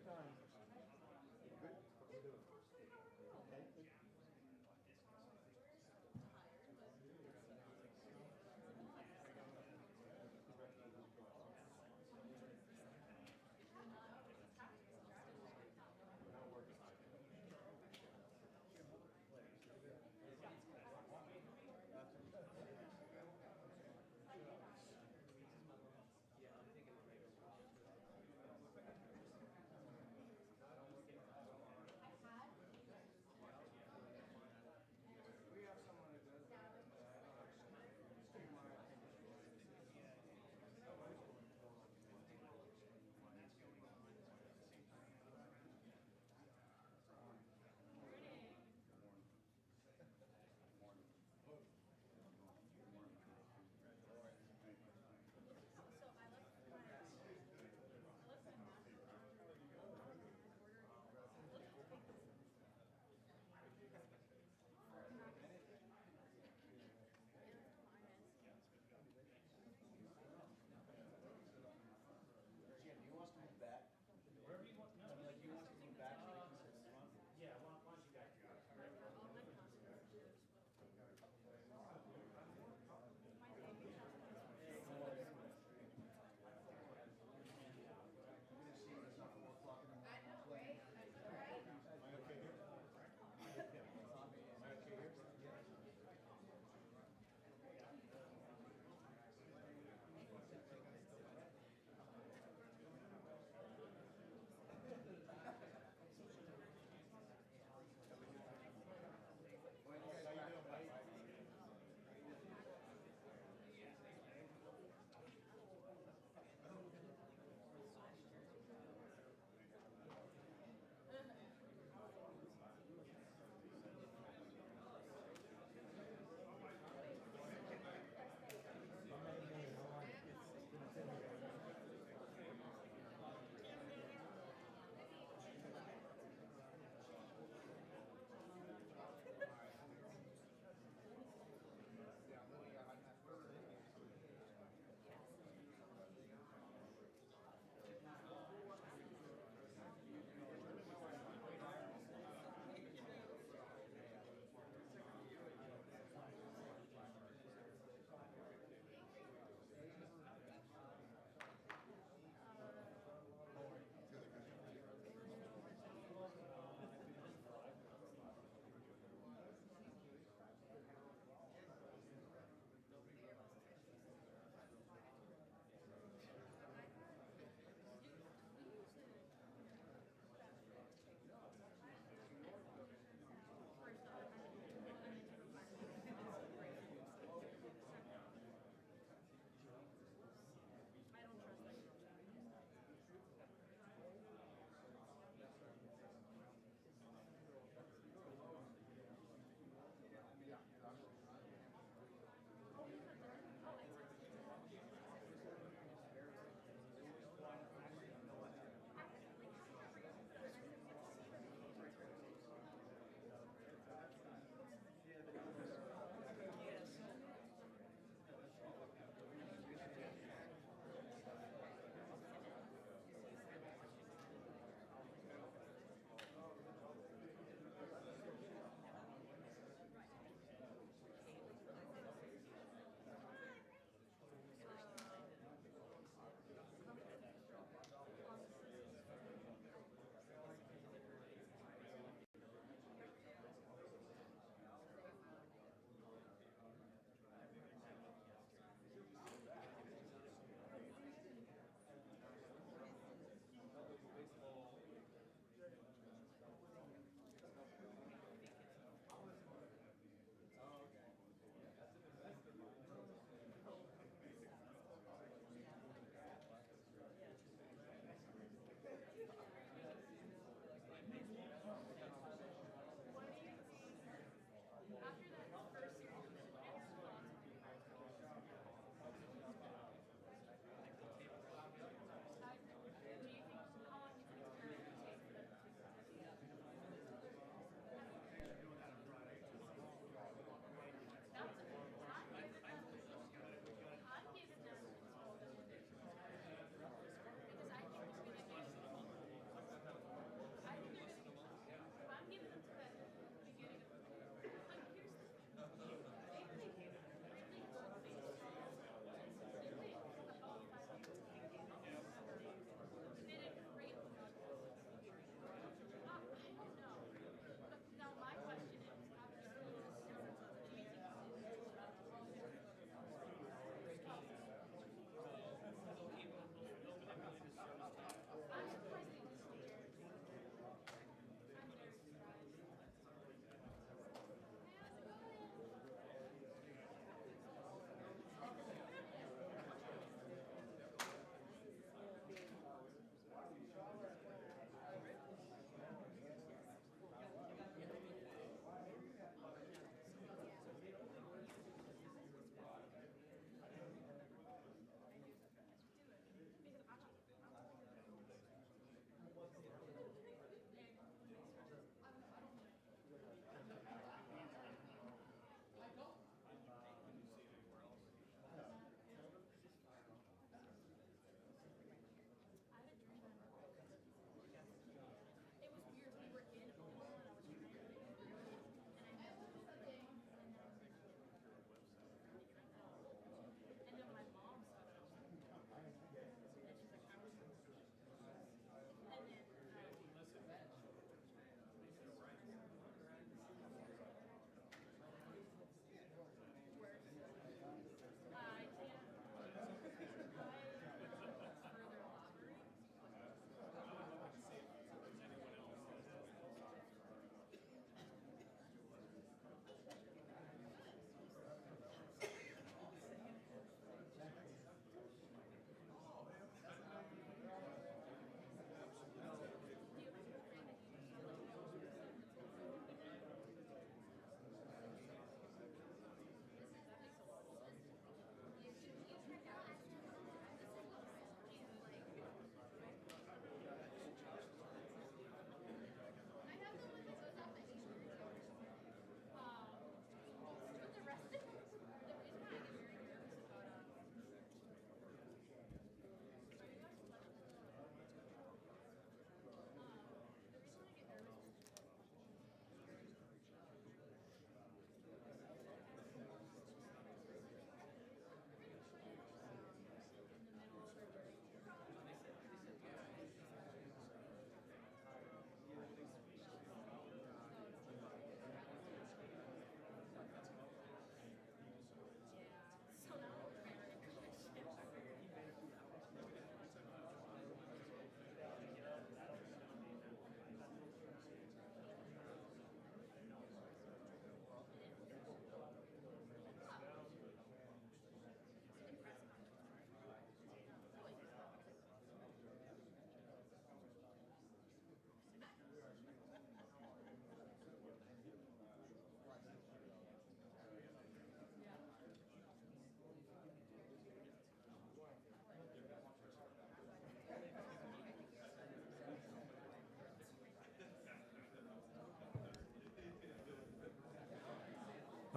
time. Good. What you doing? Okay.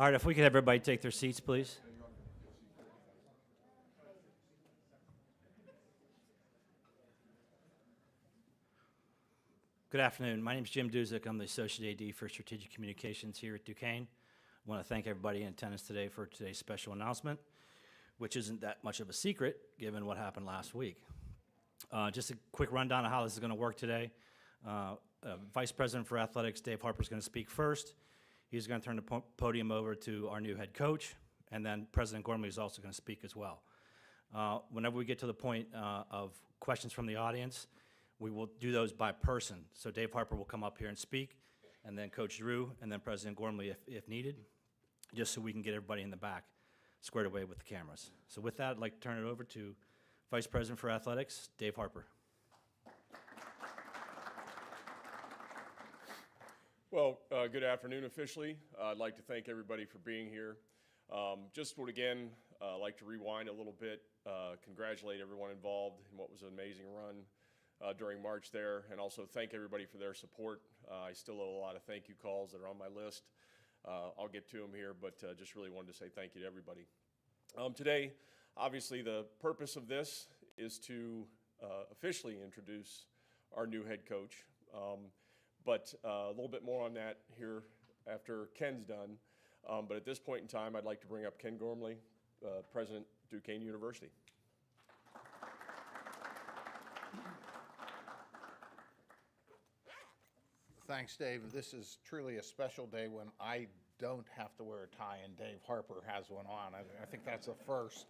All right, if we could have everybody take their seats, please. Good afternoon. My name is Jim Duzick. I'm the Associate AD for Strategic Communications here at Duquesne. I want to thank everybody in attendance today for today's special announcement, which isn't that much of a secret given what happened last week. Just a quick rundown of how this is going to work today. Vice President for Athletics, Dave Harper, is going to speak first. He's going to turn the podium over to our new head coach, and then President Gormley is also going to speak as well. Whenever we get to the point of questions from the audience, we will do those by person. So Dave Harper will come up here and speak, and then Coach Drew, and then President Gormley if needed, just so we can get everybody in the back squared away with the cameras. So with that, I'd like to turn it over to Vice President for Athletics, Dave Harper. Well, good afternoon officially. I'd like to thank everybody for being here. Just would again like to rewind a little bit, congratulate everyone involved in what was an amazing run during March there, and also thank everybody for their support. I still owe a lot of thank you calls that are on my list. I'll get to them here, but just really wanted to say thank you to everybody. Today, obviously the purpose of this is to officially introduce our new head coach. But a little bit more on that here after Ken's done. But at this point in time, I'd like to bring up Ken Gormley, President, Duquesne University. Thanks, Dave. This is truly a special day when I don't have to wear a tie and Dave Harper has one on. I think that's a first.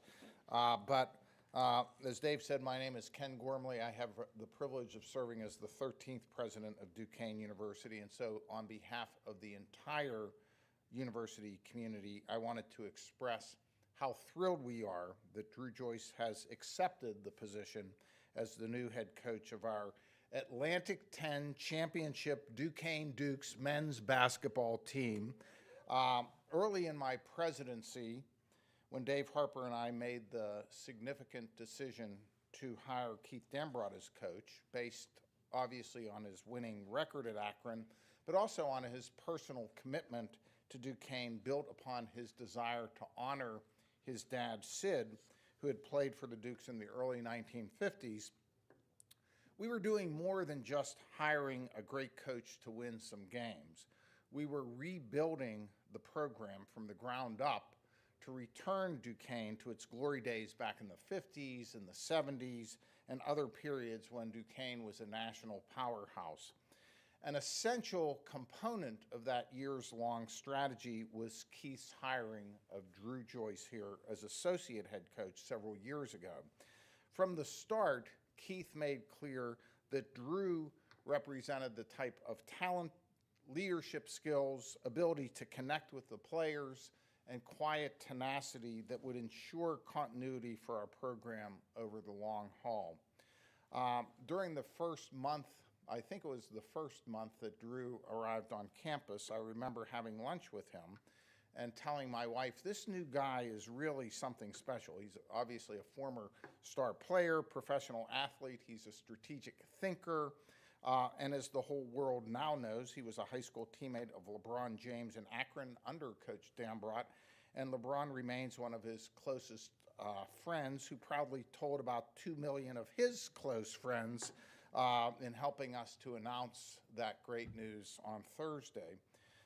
As Dave said, my name is Ken Gormley. I have the privilege of serving as the 13th president of Duquesne University, and so on behalf of the entire university community, I wanted to express how thrilled we are that Drew Joyce has accepted the position as the new head coach of our Atlantic 10 Championship Duquesne Dukes men's basketball team. Early in my presidency, when Dave Harper and I made the significant decision to hire Keith Dambrot as coach, based obviously on his winning record at Akron, but also on his personal commitment to Duquesne, built upon his desire to honor his dad, Sid, who had played for the Dukes in the early 1950s, we were doing more than just hiring a great coach to win some games. We were rebuilding the program from the ground up to return Duquesne to its glory days back in the 50s and the 70s and other periods when Duquesne was a national powerhouse. An essential component of that years-long strategy was Keith's hiring of Drew Joyce here as associate head coach several years ago. From the start, Keith made clear that Drew represented the type of talent, leadership skills, ability to connect with the players, and quiet tenacity that would ensure continuity for our program over the long haul. During the first month, I think it was the first month that Drew arrived on campus, I remember having lunch with him and telling my wife, this new guy is really something special. He's obviously a former star player, professional athlete. He's a strategic thinker. And as the whole world now knows, he was a high school teammate of LeBron James in Akron under Coach Dambrot. And LeBron remains one of his closest friends, who proudly told about 2 million of his close friends in helping us to announce that great news on Thursday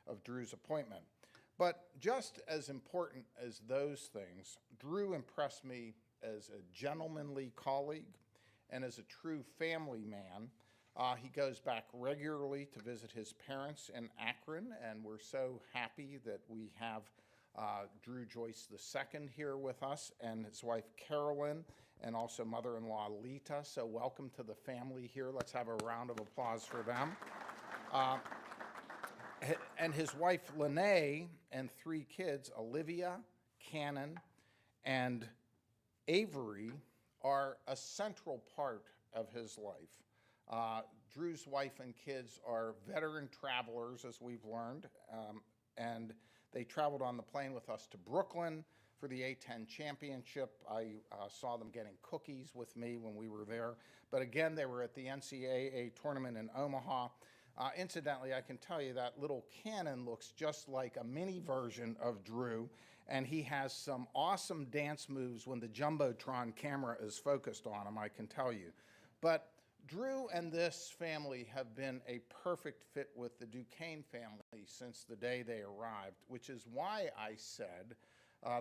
of Drew's appointment. But just as important as those things, Drew impressed me as a gentlemanly colleague and as a true family man. He goes back regularly to visit his parents in Akron, and we're so happy that we have Drew Joyce II here with us, and his wife Carolyn, and also mother-in-law Lita. So welcome to the family here. Let's have a round of applause for them. And his wife Lene and 3 kids, Olivia, Cannon, and Avery, are a central part of his life. Drew's wife and kids are veteran travelers, as we've learned, and they traveled on the plane with us to Brooklyn for the A-10 championship. I saw them getting cookies with me when we were there. But again, they were at the NCAA tournament in Omaha. Incidentally, I can tell you that little cannon looks just like a mini version of Drew, and he has some awesome dance moves when the Jumbotron camera is focused on him, I can tell you. But Drew and this family have been a perfect fit with the Duquesne family since the day they arrived, which is why I said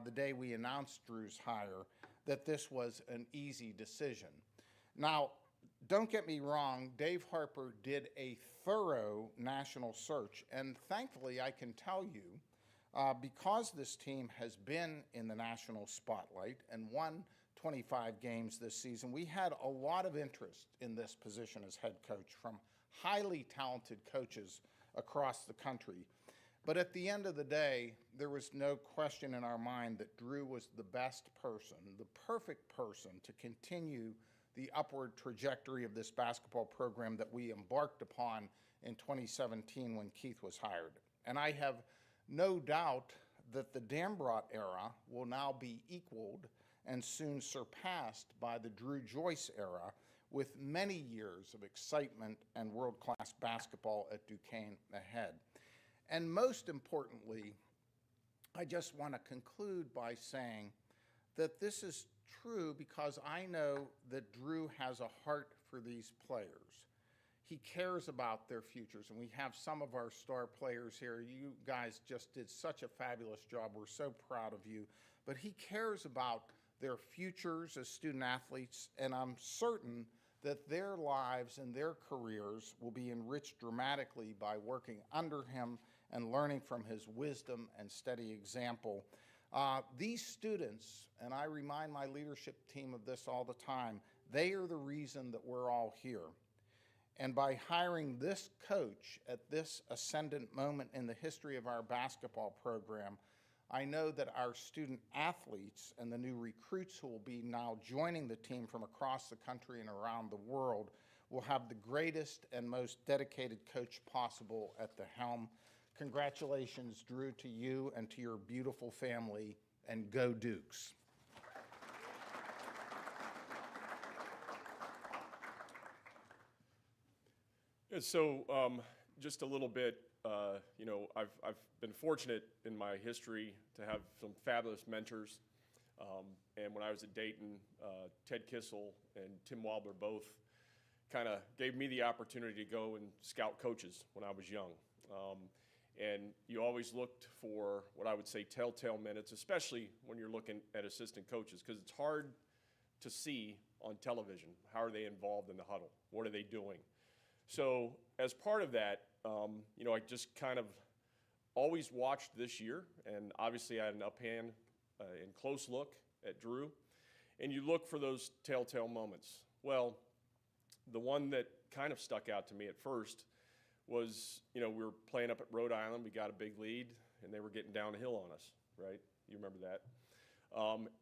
the day we announced Drew's hire that this was an easy decision. Now, don't get me wrong, Dave Harper did a thorough national search, and thankfully I can tell you, because this team has been in the national spotlight and won 25 games this season, we had a lot of interest in this position as head coach from highly talented coaches across the country. But at the end of the day, there was no question in our mind that Drew was the best person, the perfect person to continue the upward trajectory of this basketball program that we embarked upon in 2017 when Keith was hired. And I have no doubt that the Dambrot era will now be equaled and soon surpassed by the Drew Joyce era, with many years of excitement and world-class basketball at Duquesne ahead. And most importantly, I just want to conclude by saying that this is true because I know that Drew has a heart for these players. He cares about their futures, and we have some of our star players here. You guys just did such a fabulous job. We're so proud of you. But he cares about their futures as student athletes, and I'm certain that their lives and their careers will be enriched dramatically by working under him and learning from his wisdom and steady example. These students, and I remind my leadership team of this all the time, they are the reason that we're all here. And by hiring this coach at this ascendant moment in the history of our basketball program, I know that our student athletes and the new recruits who will be now joining the team from across the country and around the world will have the greatest and most dedicated coach possible at the helm. Congratulations, Drew, to you and to your beautiful family, and go Dukes. Yeah, so just a little bit, you know, I've been fortunate in my history to have some fabulous mentors. And when I was at Dayton, Ted Kissel and Tim Wobler both kind of gave me the opportunity to go and scout coaches when I was young. And you always looked for what I would say telltale minutes, especially when you're looking at assistant coaches, because it's hard to see on television. How are they involved in the huddle? What are they doing? So as part of that, you know, I just kind of always watched this year, and obviously I had an uphand and close look at Drew, and you look for those telltale moments. Well, the one that kind of stuck out to me at first was, you know, we were playing up at Rhode Island, we got a big lead, and they were getting down the hill on us, right? You remember that.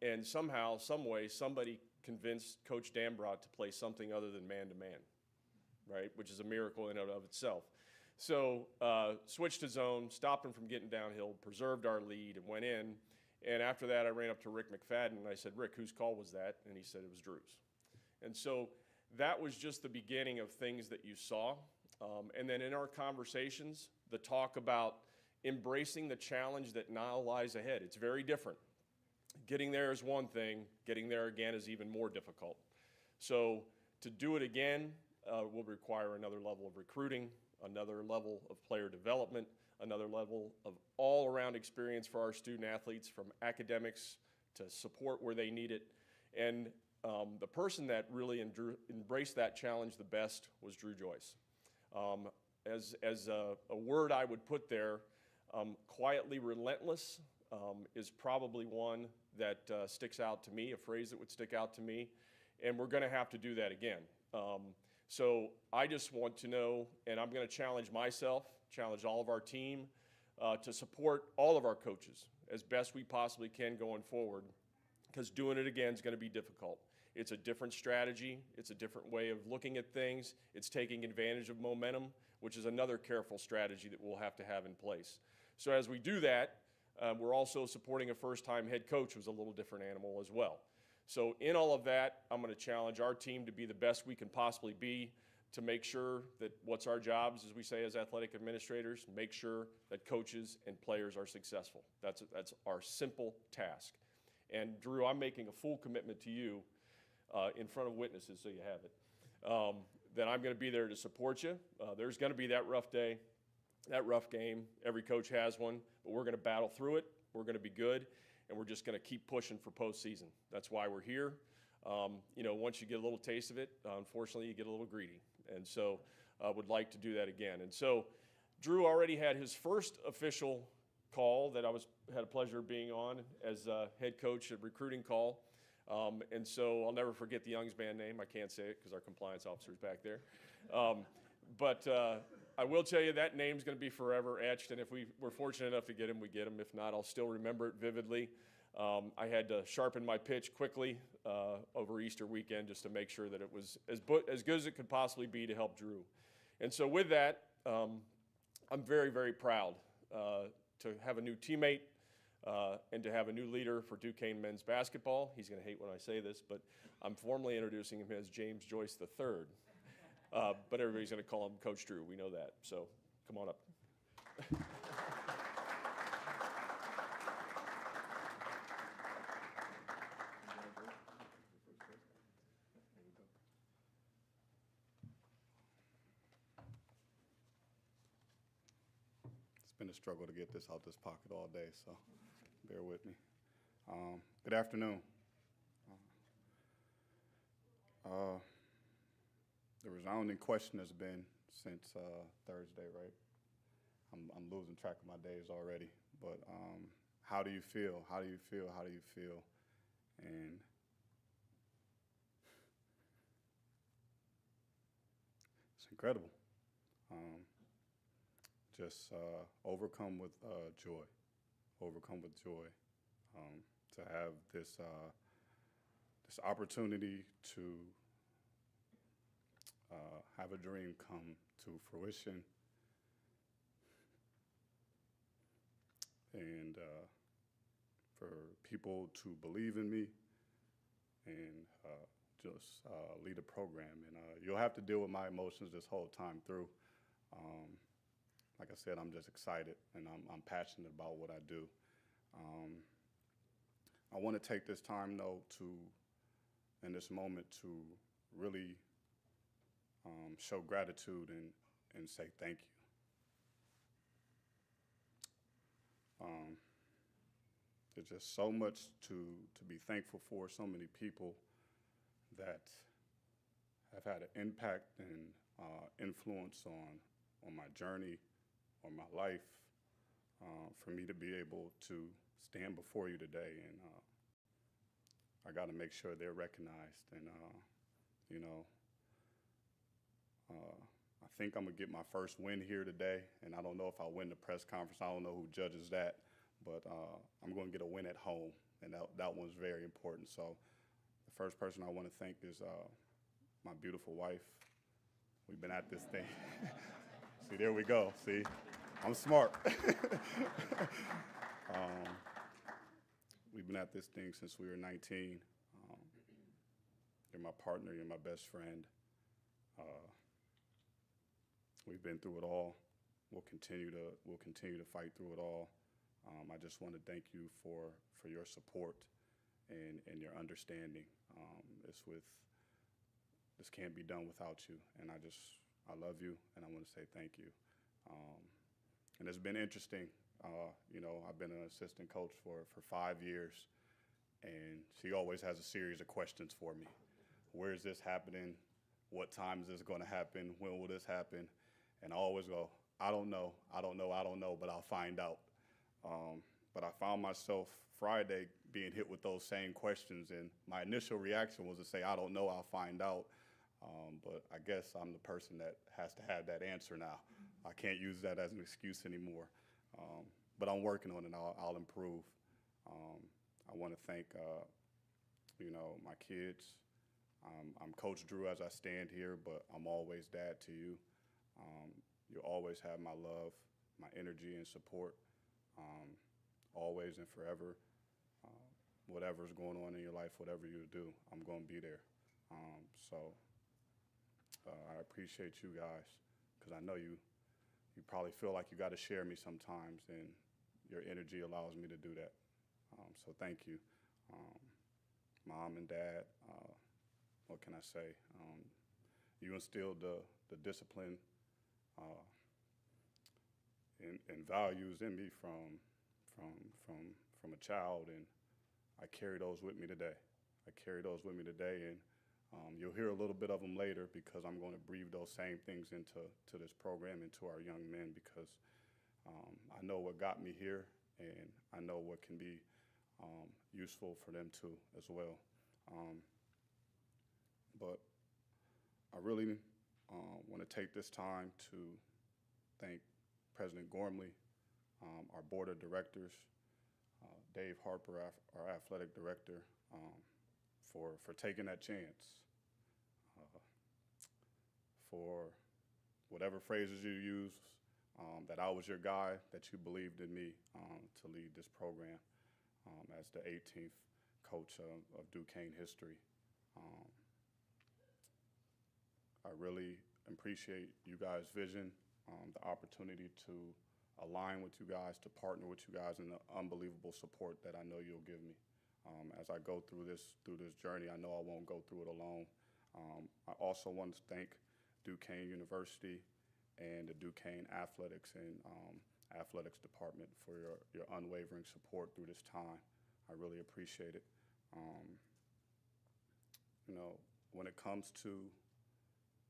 And somehow, some way, somebody convinced Coach Dambrot to play something other than man-to-man, right? Which is a miracle in and of itself. So switched to zone, stopped them from getting downhill, preserved our lead, and went in. And after that, I ran up to Rick McFadden, and I said, Rick, whose call was that? And he said it was Drew's. And so that was just the beginning of things that you saw. And then in our conversations, the talk about embracing the challenge that now lies ahead. It's very different. Getting there is one thing. Getting there again is even more difficult. So to do it again will require another level of recruiting, another level of player development, another level of all-around experience for our student athletes, from academics to support where they need it. And the person that really embraced that challenge the best was Drew Joyce. As a word I would put there, quietly relentless is probably one that sticks out to me, a phrase that would stick out to me, and we're going to have to do that again. So I just want to know, and I'm going to challenge myself, challenge all of our team to support all of our coaches as best we possibly can going forward, because doing it again is going to be difficult. It's a different strategy. It's a different way of looking at things. It's taking advantage of momentum, which is another careful strategy that we'll have to have in place. So as we do that, we're also supporting a first-time head coach who's a little different animal as well. So in all of that, I'm going to challenge our team to be the best we can possibly be, to make sure that what's our jobs, as we say as athletic administrators, make sure that coaches and players are successful. That's our simple task. And Drew, I'm making a full commitment to you in front of witnesses, so you have it, that I'm going to be there to support you. There's going to be that rough day, that rough game. Every coach has one, but we're going to battle through it. We're going to be good, and we're just going to keep pushing for postseason. That's why we're here. You know, once you get a little taste of it, unfortunately, you get a little greedy. And so would like to do that again. And so Drew already had his first official call that I had a pleasure of being on as head coach, a recruiting call. And so I'll never forget the Young's band name. I can't say it because our compliance officer's back there. But I will tell you that name's going to be forever etched. And if we're fortunate enough to get him, we get him. If not, I'll still remember it vividly. I had to sharpen my pitch quickly over Easter weekend just to make sure that it was as good as it could possibly be to help Drew. And so with that, I'm very, very proud to have a new teammate and to have a new leader for Duquesne men's basketball. He's going to hate when I say this, but I'm formally introducing him as James Joyce III. But everybody's going to call him Coach Drew. We know that. So come on up. It's been a struggle to get this out this pocket all day, so bear with me. Good afternoon. The resounding question has been since Thursday, right? I'm losing track of my days already, but how do you feel? How do you feel? How do you feel? And it's incredible. Just overcome with joy, overcome with joy. To have this this opportunity to have a dream come to fruition, and for people to believe in me and just lead a program. And you'll have to deal with my emotions this whole time through. Like I said, I'm just excited, and I'm passionate about what I do. I want to take this time, though, in this moment, to really show gratitude and say thank you. There's just so much to be thankful for, so many people that have had an impact and influence on my journey, on my life, for me to be able to stand before you today. And I got to make sure they're recognized. And, you know, I think I'm going to get my first win here today. And I don't know if I'll win the press conference. I don't know who judges that. But I'm going to get a win at home. And that one's very important. So the first person I want to thank is my beautiful wife. We've been at this thing. See, there we go. See, I'm smart. We've been at this thing since we were 19. You're my partner. You're my best friend. We've been through it all. We'll continue to fight through it all. I just want to thank you for your support and your understanding. This can't be done without you, and I love you, and I want to say thank you. And it's been interesting. You know, I've been an assistant coach for 5 years, and she always has a series of questions for me. Where is this happening? What time is this going to happen? When will this happen? And I always go, I don't know, but I'll find out. But I found myself Friday being hit with those same questions, and my initial reaction was to say, I don't know, I'll find out. But I guess I'm the person that has to have that answer now. I can't use that as an excuse anymore. But I'm working on it. I'll improve. I want to thank, you know, my kids. I'm Coach Drew as I stand here, but I'm always Dad to you. You'll always have my love, my energy and support, always and forever. Whatever's going on in your life, whatever you do, I'm going to be there. So I appreciate you guys, because I know you probably feel like you got to share me sometimes, and your energy allows me to do that. So thank you. Mom and Dad, what can I say? You instilled the discipline and values in me from a child, and I carry those with me today. And you'll hear a little bit of them later, because I'm going to breathe those same things into this program, into our young men, because I know what got me here, and I know what can be useful for them too as well. But I really want to take this time to thank President Gormley, our board of directors, Dave Harper, our athletic director, for taking that chance, for whatever phrases you use, that I was your guy, that you believed in me to lead this program as the 18th coach of Duquesne history. I really appreciate you guys' vision, the opportunity to align with you guys, to partner with you guys, and the unbelievable support that I know you'll give me. As I go through this journey, I know I won't go through it alone. I also want to thank Duquesne University and the Duquesne Athletics and Athletics Department for your unwavering support through this time. I really appreciate it. You know, when it comes to,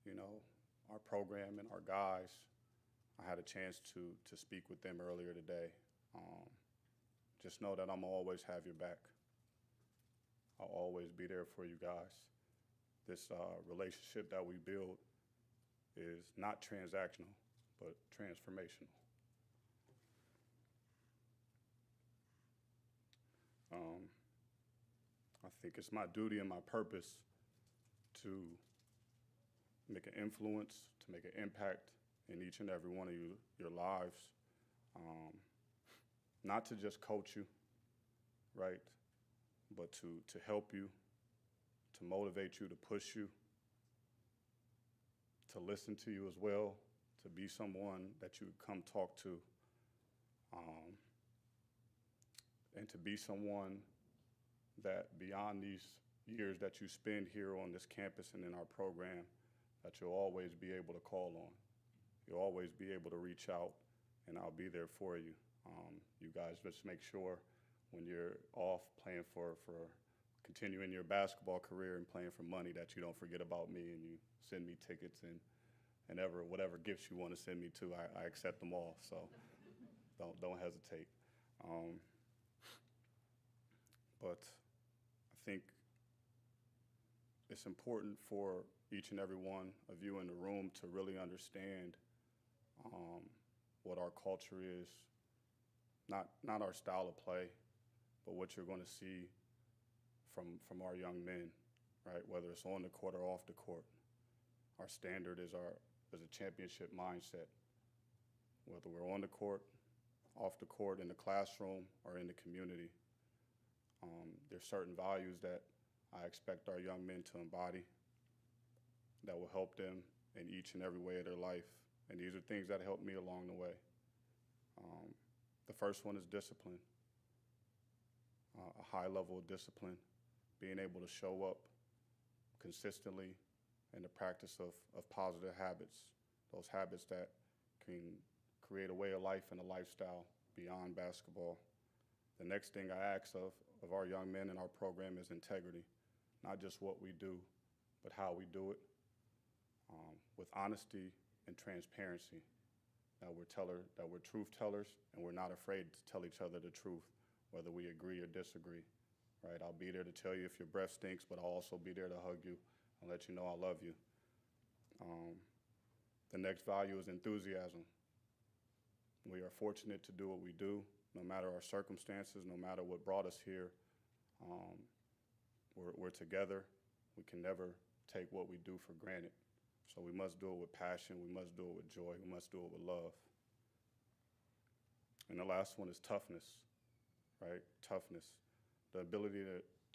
you know, our program and our guys, I had a chance to speak with them earlier today. Just know that I'm always have your back. I'll always be there for you guys. This relationship that we build is not transactional, but transformational. I think it's my duty and my purpose to make an influence, to make an impact in each and every one of your lives. Not to just coach you, right? But to help you, to motivate you, to push you, to listen to you as well, to be someone that you come talk to, and to be someone that beyond these years that you spend here on this campus and in our program, that you'll always be able to call on. You'll always be able to reach out, and I'll be there for you. You guys just make sure when you're off playing for continuing your basketball career and playing for money, that you don't forget about me and you send me tickets and whatever gifts you want to send me to, I accept them all. So don't hesitate. But I think it's important for each and every one of you in the room to really understand what our culture is, not our style of play, but what you're going to see from our young men, right? Whether it's on the court or off the court. Our standard is a championship mindset. Whether we're on the court, off the court, in the classroom, or in the community. There's certain values that I expect our young men to embody that will help them in each and every way of their life. And these are things that help me along the way. The first one is discipline, a high level of discipline, being able to show up consistently in the practice of positive habits, those habits that can create a way of life and a lifestyle beyond basketball. The next thing I ask of our young men in our program is integrity, not just what we do, but how we do it, with honesty and transparency, that we're truth tellers and we're not afraid to tell each other the truth, whether we agree or disagree, right? I'll be there to tell you if your breath stinks, but I'll also be there to hug you and let you know I love you. The next value is enthusiasm. We are fortunate to do what we do, no matter our circumstances, no matter what brought us here. We're together. We can never take what we do for granted. So we must do it with passion. We must do it with joy. We must do it with love. And the last one is toughness, right? Toughness, the ability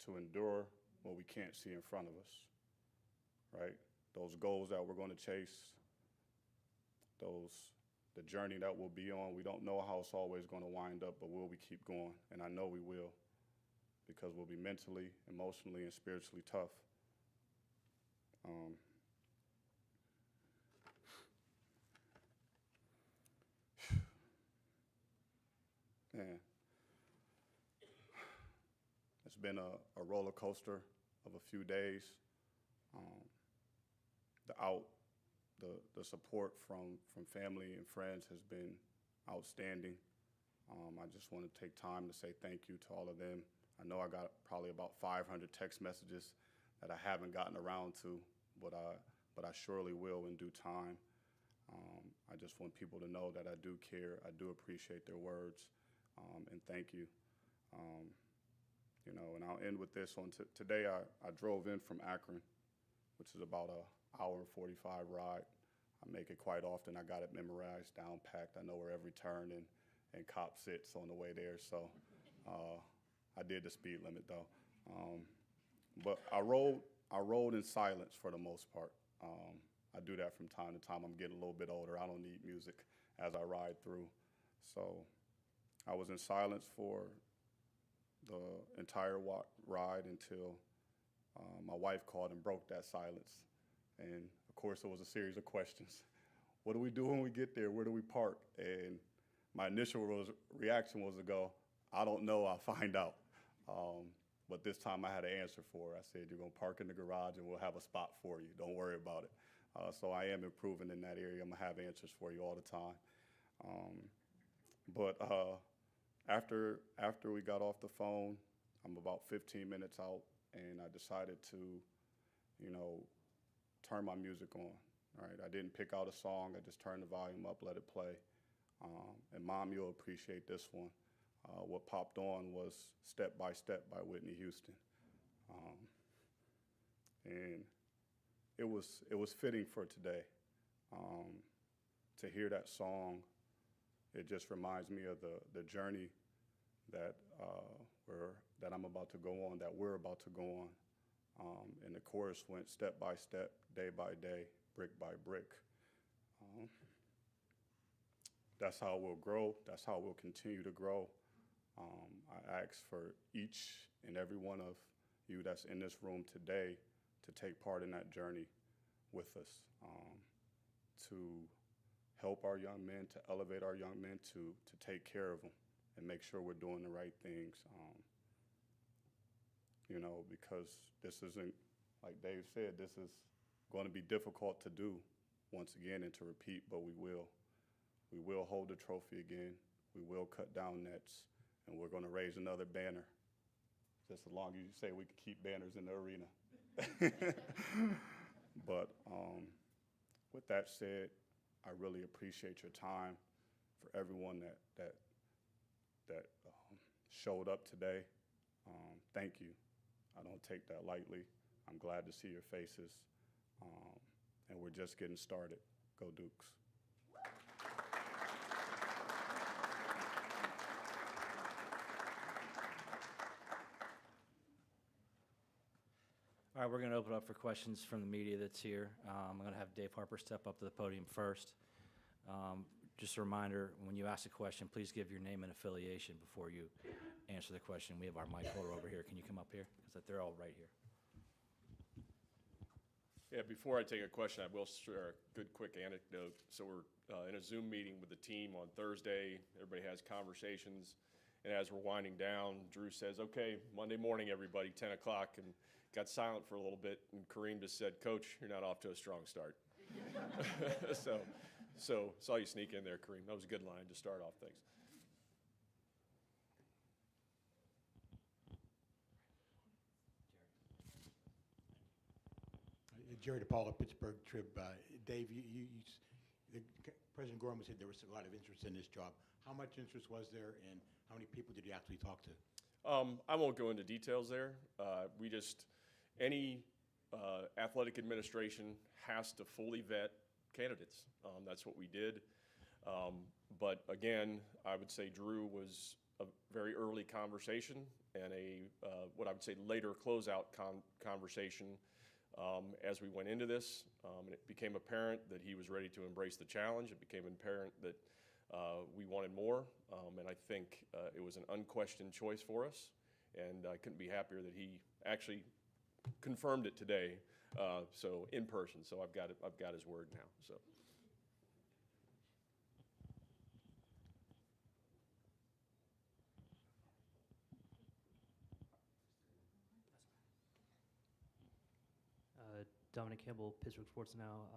to endure what we can't see in front of us, right? those goals that we're going to chase, the journey that we'll be on. We don't know how it's always going to wind up, but will we keep going? And I know we will, because we'll be mentally, emotionally, and spiritually tough. Man, it's been a roller coaster of a few days. The support from family and friends has been outstanding. I just want to take time to say thank you to all of them. I know I got probably about 500 text messages that I haven't gotten around to, but I surely will in due time. I just want people to know that I do care. I do appreciate their words, and thank you. You know, and I'll end with this. Today I drove in from Akron, which is about an hour and 45 ride. I make it quite often. I got it memorized, down packed. I know where every turn and cop sits on the way there. So I did the speed limit though. But I rode in silence for the most part. I do that from time to time. I'm getting a little bit older. I don't need music as I ride through. So I was in silence for the entire ride until my wife called and broke that silence. And of course, it was a series of questions. What do we do when we get there? Where do we park? And my initial reaction was to go, I don't know, I'll find out. But this time I had an answer for her. I said, you're gonna park in the garage and we'll have a spot for you. Don't worry about it. So I am improving in that area. I'm gonna have answers for you all the time. But after we got off the phone, I'm about 15 minutes out, and I decided to, you know, turn my music on. Right? I didn't pick out a song. I just turned the volume up, let it play. And Mom, you'll appreciate this one. What popped on was Step by Step by Whitney Houston. And it was fitting for today. To hear that song, it just reminds me of the journey that I'm about to go on, that we're about to go on. And the chorus went step by step, day by day, brick by brick. That's how we'll grow. That's how we'll continue to grow. I ask for each and every one of you that's in this room today to take part in that journey with us, to help our young men, to elevate our young men, to take care of them and make sure we're doing the right things. You know, because this isn't, like Dave said, this is going to be difficult to do once again and to repeat, but we will. We will hold the trophy again. We will cut down nets, and we're going to raise another banner. Just as long as you say we can keep banners in the arena. But with that said, I really appreciate your time. For everyone that showed up today, thank you. I don't take that lightly. I'm glad to see your faces, and we're just getting started. Go Dukes. All right, we're going to open up for questions from the media that's here. I'm going to have Dave Harper step up to the podium first. Just a reminder, when you ask a question, please give your name and affiliation before you answer the question. We have our mic holder over here. Can you come up here? Because they're all right here. Yeah, before I take a question, I will share a good quick anecdote. So we're in a Zoom meeting with the team on Thursday. Everybody has conversations. And as we're winding down, Drew says, okay, Monday morning, everybody, 10 o'clock, and got silent for a little bit. And Kareem just said, Coach, you're not off to a strong start. So saw you sneak in there, Kareem. That was a good line to start off things. Jerry DePaula, Pittsburgh Trib. Dave, President Gormley said there was a lot of interest in this job. How much interest was there, and how many people did you actually talk to? I won't go into details there. Any athletic administration has to fully vet candidates. That's what we did. But again, I would say Drew was a very early conversation and what I would say later closeout conversation as we went into this. And it became apparent that he was ready to embrace the challenge. It became apparent that we wanted more, and I think it was an unquestioned choice for us, and I couldn't be happier that he actually confirmed it today, so in person. So I've got his word now. So. Dominic Campbell, Pittsburgh Sports Now.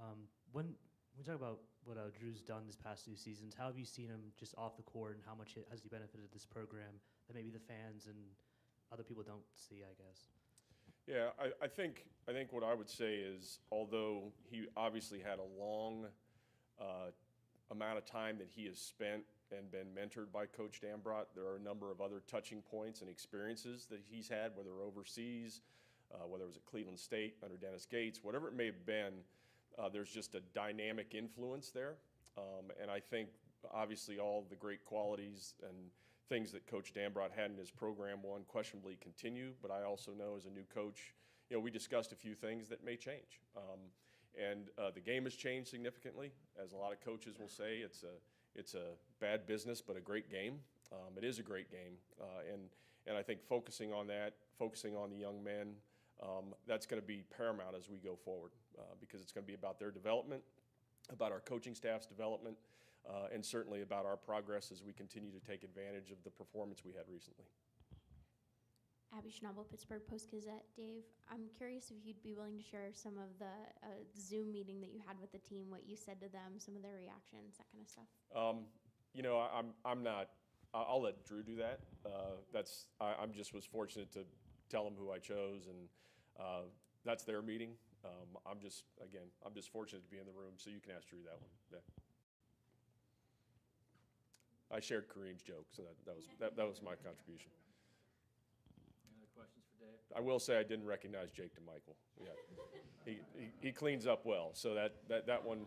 When we talk about what Drew's done this past 2 seasons, how have you seen him just off the court, and how much has he benefited this program that maybe the fans and other people don't see, I guess? Yeah, I think what I would say is, although he obviously had a long amount of time that he has spent and been mentored by Coach Dambrot, there are a number of other touching points and experiences that he's had, whether overseas, whether it was at Cleveland State under Dennis Gates, whatever it may have been, there's just a dynamic influence there. And I think obviously all the great qualities and things that Coach Dambrot had in his program will unquestionably continue, but I also know as a new coach, we discussed a few things that may change. And the game has changed significantly. As a lot of coaches will say, it's a bad business, but a great game. It is a great game. And I think focusing on that, focusing on the young men, that's going to be paramount as we go forward, because it's going to be about their development, about our coaching staff's development, and certainly about our progress as we continue to take advantage of the performance we had recently. Abby Schnabel, Pittsburgh Post-Gazette. Dave, I'm curious if you'd be willing to share some of the Zoom meeting that you had with the team, what you said to them, some of their reactions, that kind of stuff. I'm not. I'll let Drew do that. I'm just was fortunate to tell them who I chose, and that's their meeting. I'm just fortunate to be in the room, so you can ask Drew that one. Yeah. I shared Kareem's joke, so that was my contribution. Any other questions for Dave? I will say I didn't recognize Jake DeMichael. Yeah. he cleans up well, so that one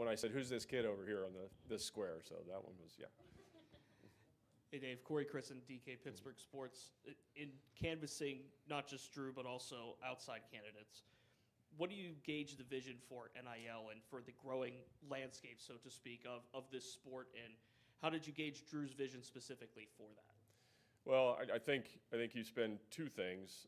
I said, who's this kid over here on this square? So that one was, yeah. Hey Dave, Corey Christen, DK Pittsburgh Sports. In canvassing not just Drew, but also outside candidates, what do you gauge the vision for NIL and for the growing landscape, so to speak, of this sport, and how did you gauge Drew's vision specifically for that? Well, I think you spend two things.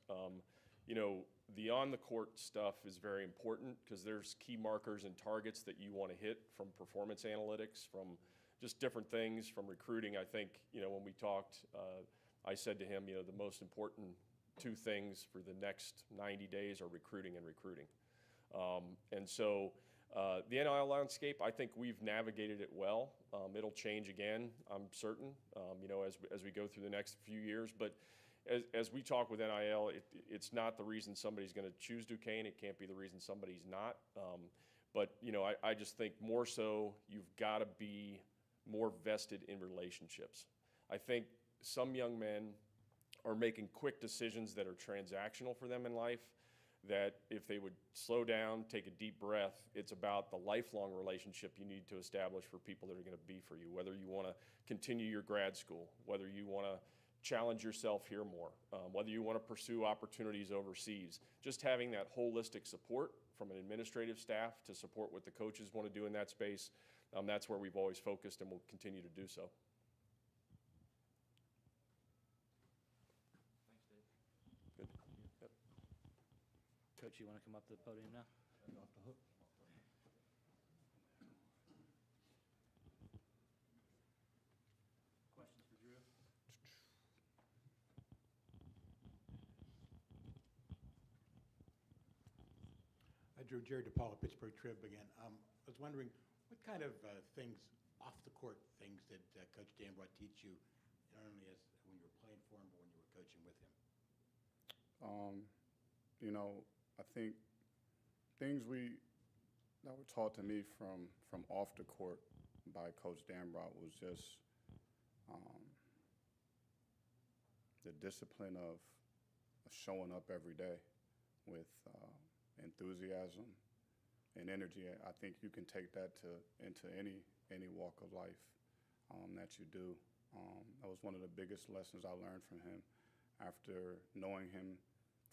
The on-the-court stuff is very important because there's key markers and targets that you want to hit from performance analytics, from just different things, from recruiting. I think, when we talked, I said to him, the most important two things for the next 90 days are recruiting and recruiting. And so the NIL landscape, I think we've navigated it well. It'll change again, I'm certain, as we go through the next few years. But as we talk with NIL, it's not the reason somebody's going to choose Duquesne. It can't be the reason somebody's not. But I just think more so you've got to be more vested in relationships. I think some young men are making quick decisions that are transactional for them in life, that if they would slow down, take a deep breath, it's about the lifelong relationship you need to establish for people that are going to be for you, whether you want to continue your grad school, whether you want to challenge yourself here more, whether you want to pursue opportunities overseas. Just having that holistic support from an administrative staff to support what the coaches want to do in that space, that's where we've always focused and will continue to do so. Thanks, Dave. Good. Yep. Coach, you want to come up to the podium now? Off the hook. Questions for Drew? Drew, Jerry DePaula, Pittsburgh Trib again. I was wondering, what kind of things, off-the-court things, did Coach Dambrot teach you, not only as when you were playing for him, but when you were coaching with him? I think things that were taught to me from off the court by Coach Dambrot was just the discipline of showing up every day with enthusiasm and energy. I think you can take that into any walk of life that you do. That was one of the biggest lessons I learned from him after knowing him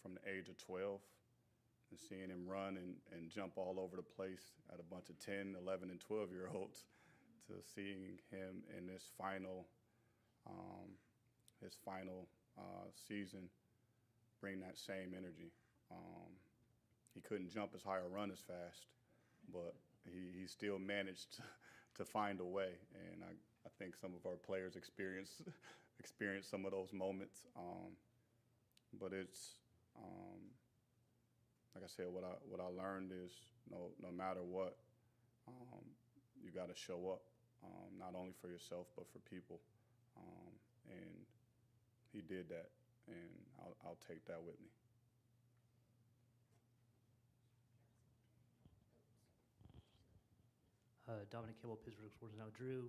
from the age of 12 and seeing him run and jump all over the place at a bunch of 10, 11, and 12-year-olds, to seeing him in this final season bring that same energy. He couldn't jump as high or run as fast, but he still managed to find a way. And I think some of our players experience some of those moments. But it's like I said, what I learned is no matter what, you got to show up, not only for yourself but for people. And he did that, and I'll take that with me. Dominic Campbell, Pittsburgh Sports Now. Drew,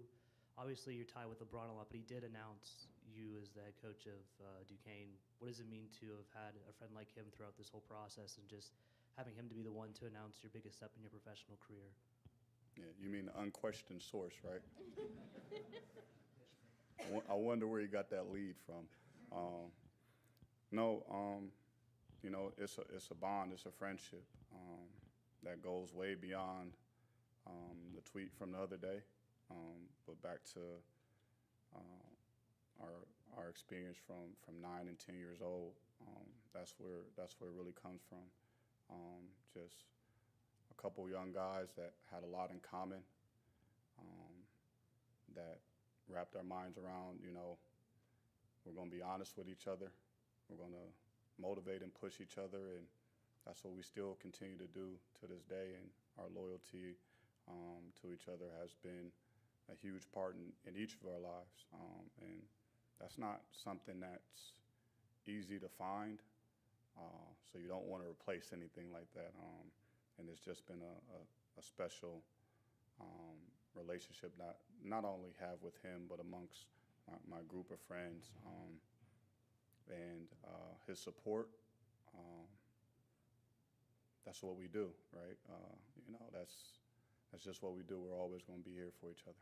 obviously you're tied with LeBron a lot, but he did announce you as the head coach of Duquesne. What does it mean to have had a friend like him throughout this whole process, and just having him to be the one to announce your biggest step in your professional career? Yeah, you mean the unquestioned source, right? I wonder where he got that lead from. You know, it's a bond, it's a friendship that goes way beyond the tweet from the other day, but back to our experience from 9 and 10 years old. That's where it really comes from. Just a couple young guys that had a lot in common, that wrapped our minds around, you know, we're going to be honest with each other. We're going to motivate and push each other, and that's what we still continue to do to this day. And our loyalty to each other has been a huge part in each of our lives. And that's not something that's easy to find, so you don't want to replace anything like that. And it's just been a special relationship that not only have with him, but amongst my group of friends, and his support. That's what we do, right? You know, that's just what we do. We're always going to be here for each other.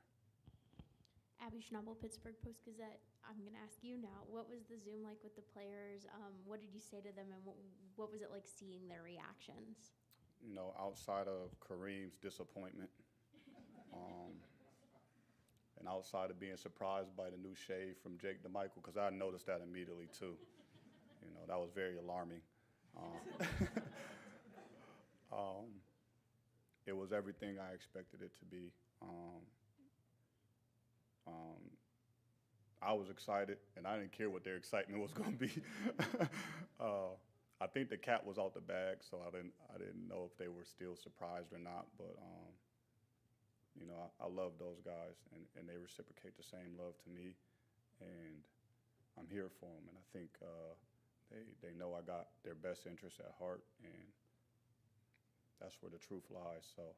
Abby Schnabel, Pittsburgh Post-Gazette. I'm going to ask you now, what was the Zoom like with the players? What did you say to them, and what was it like seeing their reactions? You know, outside of Kareem's disappointment, and outside of being surprised by the new shave from Jake DeMichael, because I noticed that immediately too. You know, that was very alarming. It was everything I expected it to be. I was excited, and I didn't care what their excitement was going to be. I think the cat was out the bag, so I didn't know if they were still surprised or not. But you know, I love those guys, and they reciprocate the same love to me, and I'm here for them. And I think they know I got their best interests at heart, and that's where the truth lies. So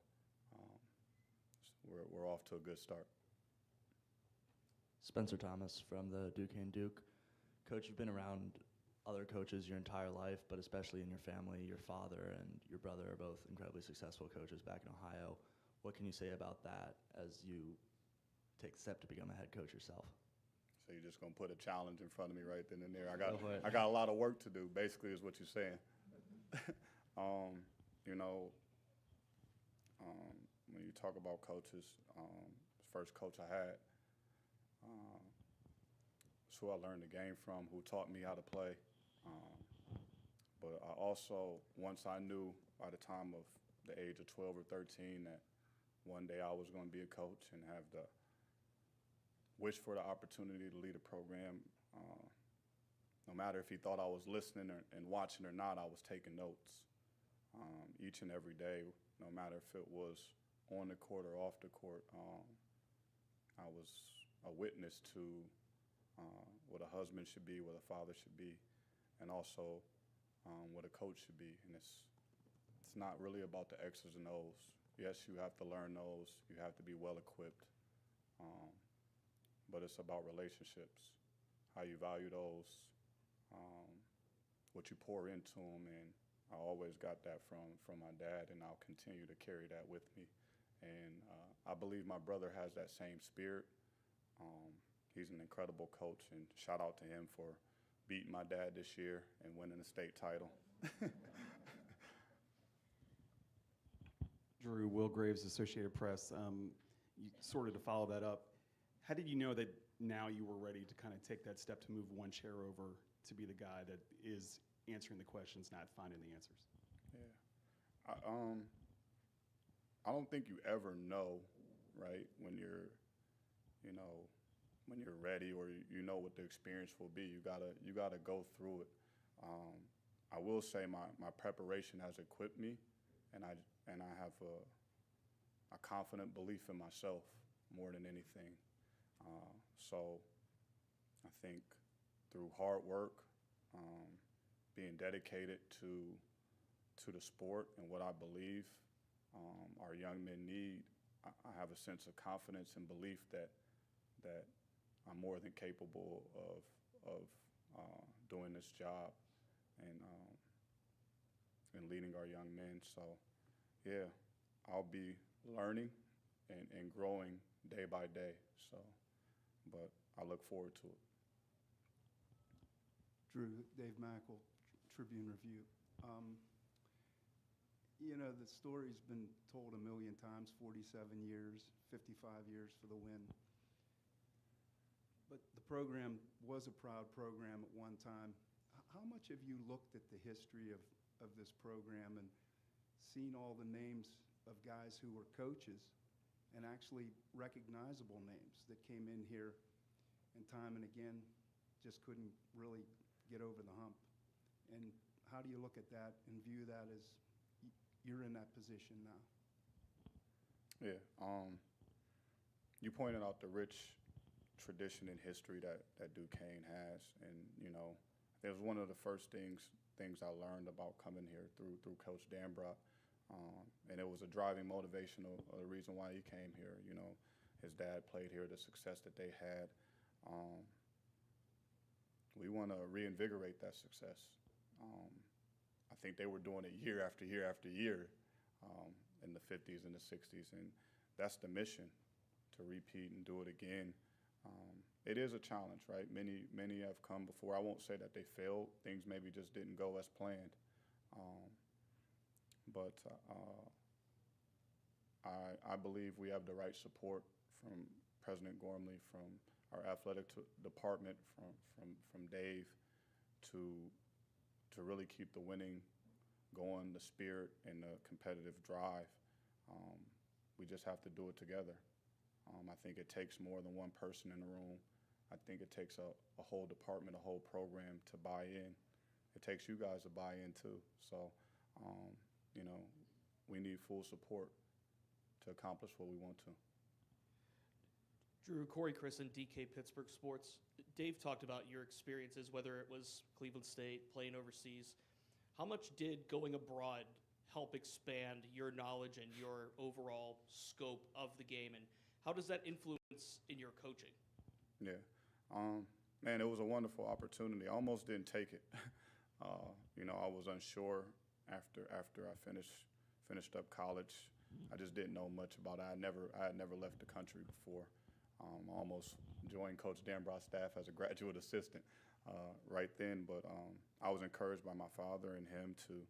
we're off to a good start. Spencer Thomas from the Duquesne Duke. Coach, you've been around other coaches your entire life, but especially in your family. Your father and your brother are both incredibly successful coaches back in Ohio. What can you say about that as you take the step to become a head coach yourself? So you're just going to put a challenge in front of me right then and there. I got a lot of work to do, basically, is what you're saying. You know, when you talk about coaches, the first coach I had, it's who I learned the game from, who taught me how to play. But I also, once I knew by the time of the age of 12 or 13 that one day I was going to be a coach and have the wish for the opportunity to lead a program, no matter if he thought I was listening and watching or not, I was taking notes each and every day, no matter if it was on the court or off the court. I was a witness to what a husband should be, what a father should be, and also what a coach should be. And it's not really about the X's and O's. Yes, you have to learn those. You have to be well equipped. But it's about relationships, how you value those, what you pour into them. And I always got that from my dad, and I'll continue to carry that with me. And I believe my brother has that same spirit. He's an incredible coach, and shout out to him for beating my dad this year and winning the state title. Drew, Will Graves, Associated Press. You sort of to follow that up, how did you know that now you were ready to kind of take that step to move one chair over to be the guy that is answering the questions, not finding the answers? Yeah. I don't think you ever know, right, when you're, you know, when you're ready or you know what the experience will be. You gotta go through it. I will say my preparation has equipped me, and I have a confident belief in myself more than anything. So I think through hard work, being dedicated to the sport and what I believe our young men need, I have a sense of confidence and belief that I'm more than capable of doing this job and leading our young men. So yeah, I'll be learning and growing day by day. So, but I look forward to it. Drew, Dave Mackel, Tribune Review. You know, the story's been told a million times, 47 years, 55 years for the win. But the program was a proud program at one time. How much have you looked at the history of this program and seen all the names of guys who were coaches and actually recognizable names that came in here and time and again just couldn't really get over the hump? And how do you look at that and view that as you're in that position now? Yeah, you pointed out the rich tradition and history that Duquesne has, and you know, it was one of the first things I learned about coming here through Coach Dambrot, and it was a driving motivation of the reason why he came here. You know, his dad played here, the success that they had. We want to reinvigorate that success. I think they were doing it year after year after year in the 50s and the 60s, and that's the mission, to repeat and do it again. It is a challenge, right? Many have come before. I won't say that they failed. Things maybe just didn't go as planned. But I believe we have the right support from President Gormley, from our athletic department, from Dave, to really keep the winning going, the spirit and the competitive drive. We just have to do it together. I think it takes more than one person in the room. I think it takes a whole department, a whole program to buy in. It takes you guys to buy in too. So, you know, we need full support to accomplish what we want to. Drew, Corey Chris and DK Pittsburgh Sports. Dave talked about your experiences, whether it was Cleveland State, playing overseas. How much did going abroad help expand your knowledge and your overall scope of the game, and how does that influence in your coaching? Yeah, man, it was a wonderful opportunity. I almost didn't take it. You know, I was unsure after I finished up college. I just didn't know much about it. I had never left the country before. I almost joined Coach Dambrot's staff as a graduate assistant right then, but I was encouraged by my father and him to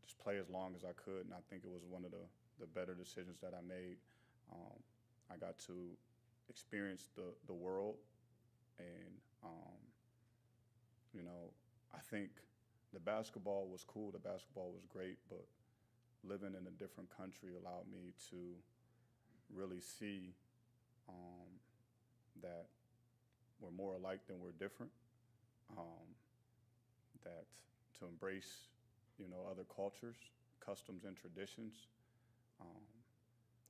just play as long as I could, and I think it was one of the better decisions that I made. I got to experience the world, and you know, I think the basketball was cool, the basketball was great, but living in a different country allowed me to really see that we're more alike than we're different, that to embrace, you know, other cultures, customs and traditions,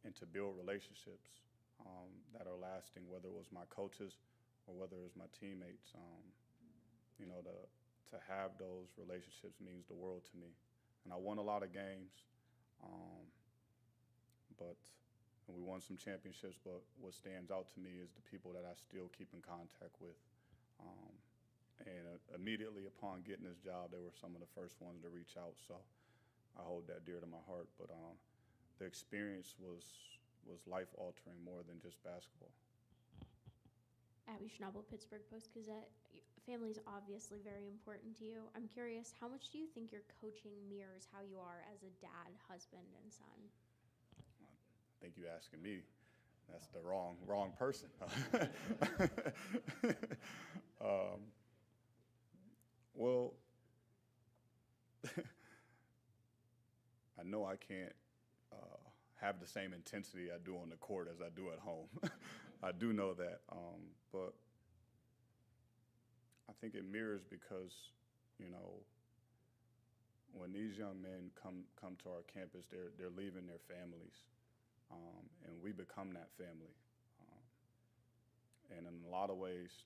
and to build relationships that are lasting, whether it was my coaches or whether it was my teammates. You know, to have those relationships means the world to me. And I won a lot of games, and we won some championships, but what stands out to me is the people that I still keep in contact with. And immediately upon getting this job, they were some of the first ones to reach out, so I hold that dear to my heart. But the experience was life-altering more than just basketball. Abby Schnabel, Pittsburgh Post-Gazette. Family is obviously very important to you. I'm curious, how much do you think your coaching mirrors how you are as a dad, husband, and son? you asking me. That's the wrong person. Well, I know I can't have the same intensity I do on the court as I do at home. I do know that, but I think it mirrors because, you know, when these young men come to our campus, they're leaving their families, and we become that family. And in a lot of ways,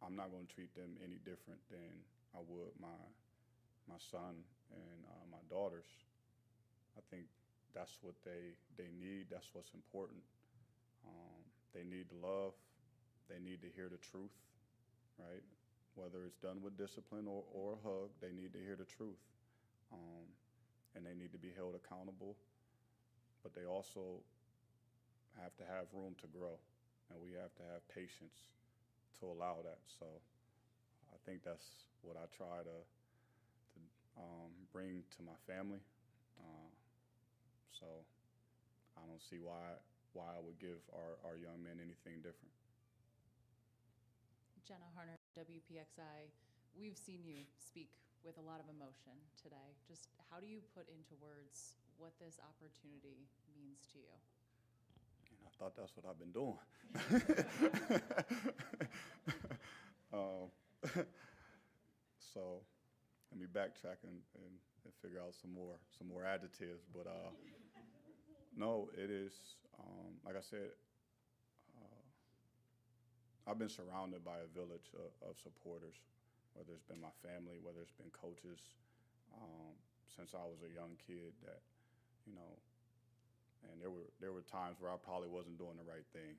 I'm not going to treat them any different than I would my son and my daughters. I think that's what they need. That's what's important. They need the love. They need to hear the truth, right? Whether it's done with discipline or a hug, they need to hear the truth. And they need to be held accountable. But they also have to have room to grow. And we have to have patience to allow that. So I think that's what I try to bring to my family. So I don't see why I would give our young men anything different. Jenna Harner, WPXI. We've seen you speak with a lot of emotion today. Just how do you put into words what this opportunity means to you? And I thought that's what I've been doing. So let me backtrack and figure out some more adjectives. But no, it is, like I said, I've been surrounded by a village of supporters, whether it's been my family, whether it's been coaches, since I was a young kid that, you know, and there were times where I probably wasn't doing the right thing,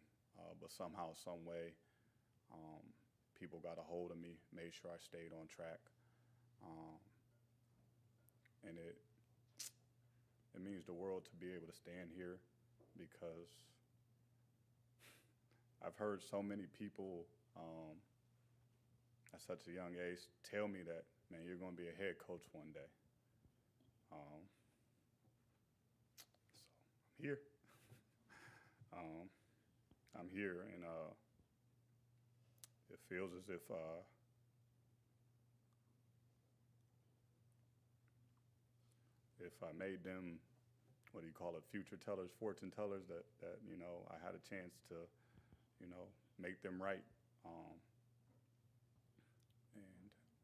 but somehow, some way, people got a hold of me, made sure I stayed on track, and it means the world to be able to stand here because I've heard so many people at such a young age tell me that, man, you're going to be a head coach one day. So I'm here. I'm here, and it feels as if I made them, what do you call it, future tellers, fortune tellers, that you know, I had a chance to, you know, make them right.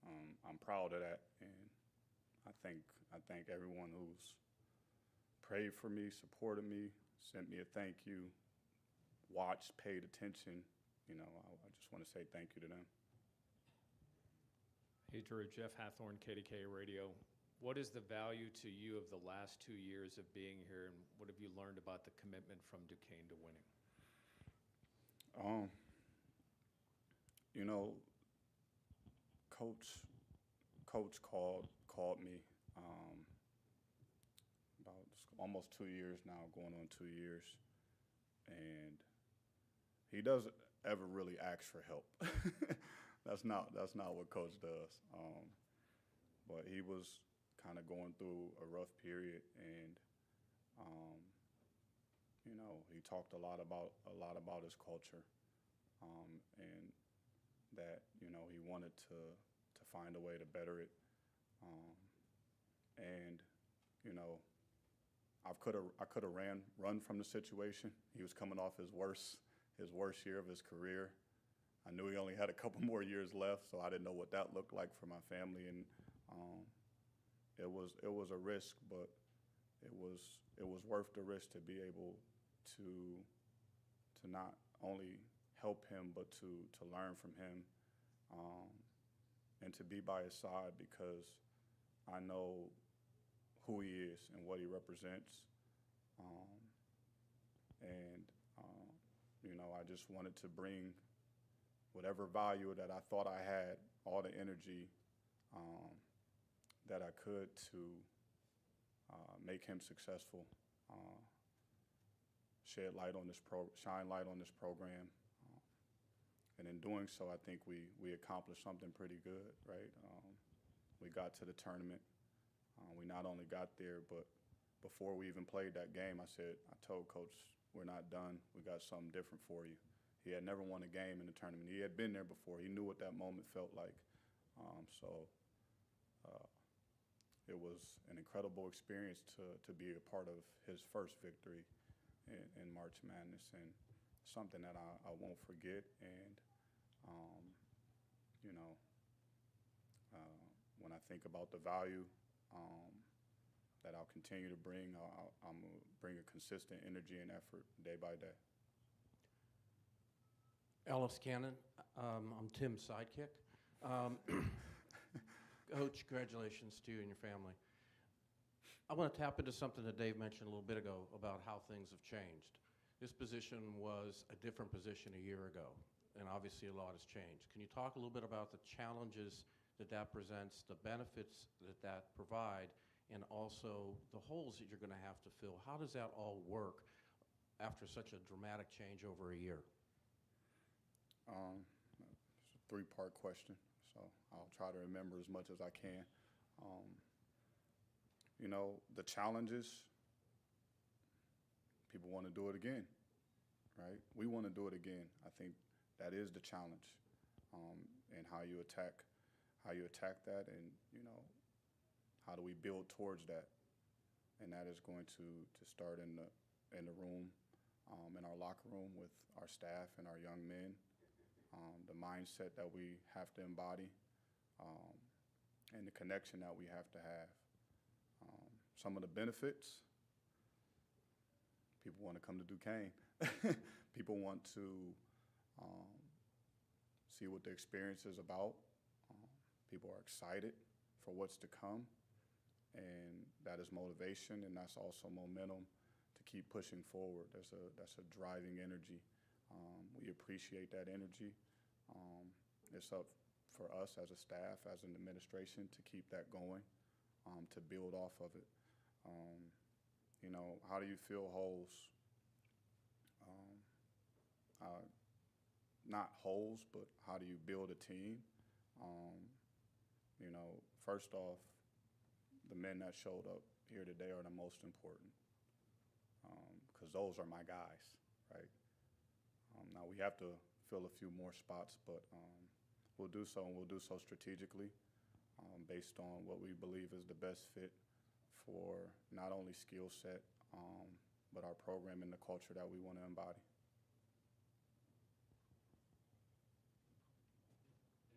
And I'm proud of that. And I thank everyone who's prayed for me, supported me, sent me a thank you, watched, paid attention. You know, I just want to say thank you to them. Hey, Drew, Jeff Hathorn, KDK Radio. What is the value to you of the last 2 years of being here, and what have you learned about the commitment from Duquesne to winning? You know, Coach called me about almost 2 years now, going on 2 years, and he doesn't ever really ask for help. That's not what Coach does. But he was kind of going through a rough period, and you know, he talked a lot about his culture, and that, you know, he wanted to find a way to better it, and you know, I could have run from the situation. He was coming off his worst year of his career. I knew he only had a couple more years left, so I didn't know what that looked like for my family, and it was a risk, but it was worth the risk to be able to not only help him, but to learn from him, and to be by his side, because I know who he is and what he represents, and you know, I just wanted to bring whatever value that I thought I had, all the energy that I could to make him successful, shine light on this program, and in doing so, I think we accomplished something pretty good, right? We got to the tournament. We not only got there, but before we even played that game, I told Coach, we're not done. We got something different for you. He had never won a game in the tournament. He had been there before. He knew what that moment felt like. It was an incredible experience to be a part of his first victory in March Madness, and something that I won't forget. And, when I think about the value that I'll continue to bring, I'm going to bring a consistent energy and effort day by day. Ellis Cannon, I'm Tim's sidekick. Coach, congratulations to you and your family. I want to tap into something that Dave mentioned a little bit ago about how things have changed. This position was a different position a year ago, and obviously a lot has changed. Can you talk a little bit about the challenges that presents, the benefits that provide, and also the holes that you're going to have to fill? How does that all work after such a dramatic change over a year? It's a three-part question, so I'll try to remember as much as I can. The challenges, people want to do it again, right? We want to do it again. I think that is the challenge, and how you attack that, and how do we build towards that? And that is going to start in the room, in our locker room with our staff and our young men. The mindset that we have to embody, and the connection that we have to have. Some of the benefits, people want to come to Duquesne. People want to see what the experience is about. People are excited for what's to come, and that is motivation, and that's also momentum to keep pushing forward. That's a driving energy. We appreciate that energy. It's up for us as a staff, as an administration, to keep that going, to build off of it. How do you fill holes? Not holes, but how do you build a team? First off, the men that showed up here today are the most important, because those are my guys, right? Now we have to fill a few more spots, but we'll do so, and we'll do so strategically, based on what we believe is the best fit for not only skill set, but our program and the culture that we want to embody.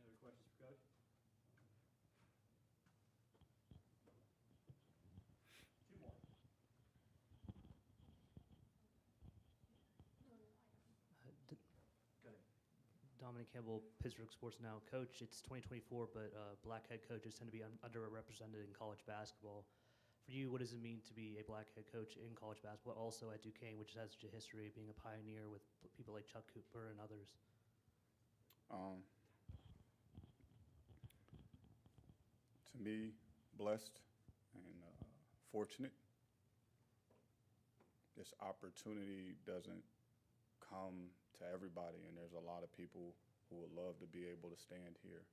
Any other questions for Coach? Two more. Dominic Campbell, Pittsburgh Sports Now. Coach, it's 2024, but black head coaches tend to be underrepresented in college basketball. For you, what does it mean to be a black head coach in college basketball, also at Duquesne, which has such a history of being a pioneer with people like Chuck Cooper and others? To me, blessed and fortunate. This opportunity doesn't come to everybody, and there's a lot of people who would love to be able to stand here.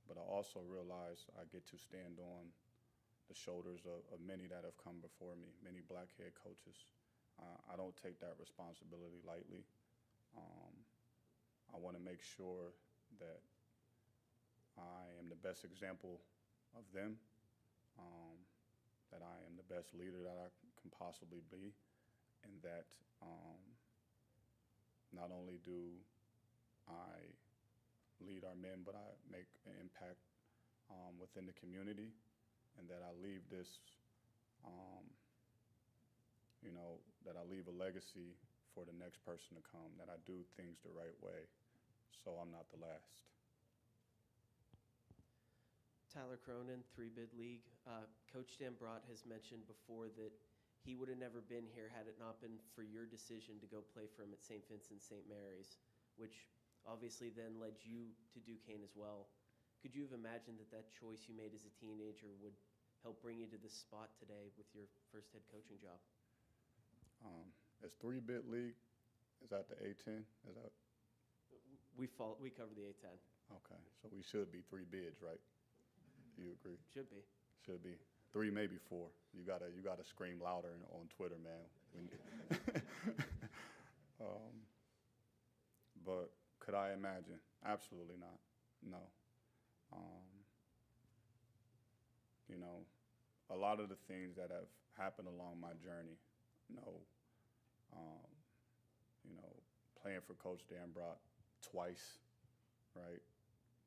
But I also realize I get to stand on the shoulders of many that have come before me, many black head coaches. I don't take that responsibility lightly. I want to make sure that I am the best example of them, that I am the best leader that I can possibly be, and that not only do I lead our men, but I make an impact within the community, and that I leave this, that I leave a legacy for the next person to come, that I do things the right way, so I'm not the last. Tyler Cronin, 3-Bid League. Coach Dambrot has mentioned before that he would have never been here had it not been for your decision to go play for him at St. Vincent St. Mary's, which obviously then led you to Duquesne as well. Could you have imagined that choice you made as a teenager would help bring you to this spot today with your first head coaching job? As 3-Bid League, is that the A10? Is that? We cover the A10. Okay, so we should be 3 bids, right? You agree? Should be. Should be. 3, maybe 4. You gotta scream louder on Twitter, man. But could I imagine? Absolutely not. No. You know, a lot of the things that have happened along my journey, you know, playing for Coach Dambrot twice, right?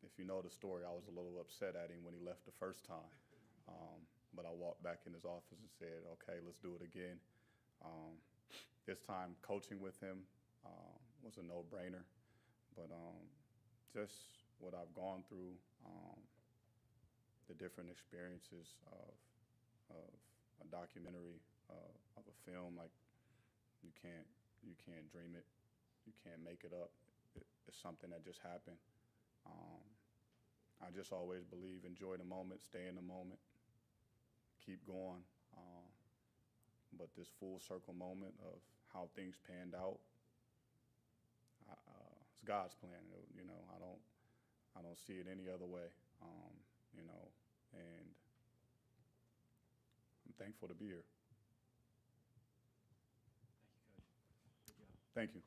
If you know the story, I was a little upset at him when he left the first time. But I walked back in his office and said, okay, let's do it again. This time, coaching with him was a no-brainer. But just what I've gone through, the different experiences of a documentary, of a film, like you can't dream it, you can't make it up. It's something that just happened. I just always believe enjoy the moment, stay in the moment, keep going. But this full circle moment of how things panned out, it's God's plan. You know, I don't see it any other way. You know, and I'm thankful to be here. Thank you.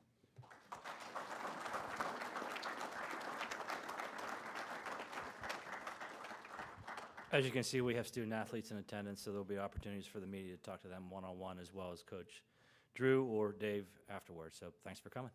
As you can see, we have student athletes in attendance, so there'll be opportunities for the media to talk to them one-on-one as well as Coach Drew or Dave afterwards. So thanks for coming.